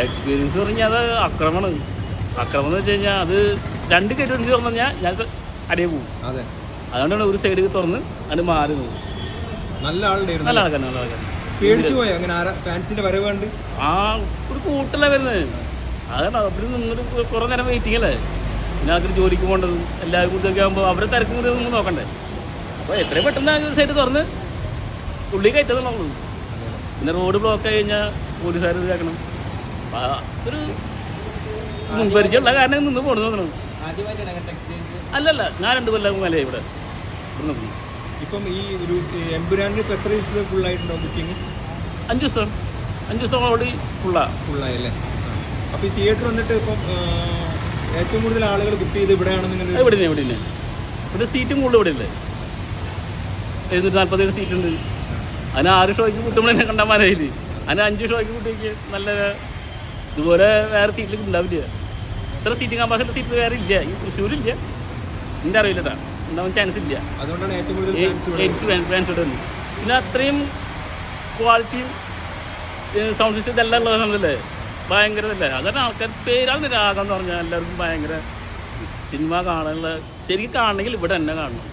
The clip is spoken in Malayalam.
എക്സ്പീരിയൻസ് പറഞ്ഞാൽ അത് അക്രമമാണ്. അക്രമം എന്ന് വെച്ച് കഴിഞ്ഞാൽ അത് 2 ഗേറ്റ് തുറന്നു കഴിഞ്ഞാൽ ഞങ്ങൾക്ക് അടിയെ പോകും. അതെ, അതുകൊണ്ടാണ് ഒരു സൈഡ് തുറന്ന് അത് മാറി പോകും. നല്ല ആളുണ്ടായിരുന്നു. നല്ല ആൾക്കാർ, നല്ല ആൾക്കാർ. പേടിച്ചു പോയോ അങ്ങനെ ഫാൻസിന്റെ വരവ് കണ്ട്? ആ ഒരു കൂട്ടല്ല വരുന്നത്. അതാണ് അവർ നിന്നിട്ട് കുറേ നേരം വെയിറ്റിംഗ് അല്ലേ. പിന്നെ അവർക്ക് ജോലിക്ക് പോകേണ്ടതും എല്ലാവരും കൂട്ടിയൊക്കെ ആകുമ്പോൾ അവരെ തിരക്കും കൂടി ഒന്നും നോക്കണ്ടേ. അപ്പോൾ എത്രയും പെട്ടെന്ന് ഒരു സൈഡ് തുറന്ന് ഉള്ളിൽ കയറ്റത് നോക്കണം. പിന്നെ റോഡ് ബ്ലോക്ക് ആയി കഴിഞ്ഞാൽ പോലീസുകാർ ഇതാക്കണം. ഒരു മുൻപരിചയമുള്ള കാരണം നിന്ന് പോകണം നോക്കണം. അല്ലല്ല, ഞാൻ 2 കൊല്ലം മേലെ ഇവിടെ നിൽക്കുന്നു. ഇപ്പം ഈ ഒരു എമ്പുരാനിൽ ഇപ്പം എത്ര ദിവസത്തെ ഫുള്ളായിട്ടുണ്ടോ ബുക്കിംഗ്? 5 ദിവസം 5 ദിവസം ഓൾറെഡി ഫുള്ളായല്ലേ? അപ്പോൾ ഈ തിയേറ്റർ വന്നിട്ട് ഇപ്പം ഏറ്റവും കൂടുതൽ ആളുകൾ ബുക്ക് ചെയ്ത് ഇവിടെയാണെന്ന് ഇവിടെ സീറ്റും കൂടുതൽ ഇവിടെ ഇല്ലേ. 747 സീറ്റുണ്ട്. അതിന് 6 ഷോയ്ക്ക് കൂട്ടുമ്പോൾ തന്നെ കണ്ടാമാരായില്ലേ. അതിന് 5 ഷോയ്ക്ക് കൂട്ടിയേക്ക് നല്ല ഇതുപോലെ വേറെ സീറ്റിൽ ഉണ്ടാവില്ല. ഇത്ര സീറ്റിംഗ് കമ്പാസിറ്റി സീറ്റ് വേറെ ഇല്ല ഈ തൃശ്ശൂരില്ല. എൻ്റെ അറിയില്ലട്ടാ, ഉണ്ടാവാൻ ചാൻസ് ഇല്ല. അതുകൊണ്ടാണ് ഏറ്റവും കൂടുതൽ എനിക്ക് ഫാൻസ് ഇടുന്നത്. പിന്നെ അത്രയും ക്വാളിറ്റിയും സൗണ്ട് സിസ്റ്റം ഇതെല്ലാം ഉള്ള സമയത്തല്ലേ, ഭയങ്കരതല്ലേ. അതാണ് ആൾക്കാർ പേരാണ് രാഗം എന്ന് പറഞ്ഞാൽ എല്ലാവർക്കും ഭയങ്കര സിനിമ കാണാനുള്ള. ശരിക്കും കാണണമെങ്കിൽ ഇവിടെ തന്നെ കാണണം.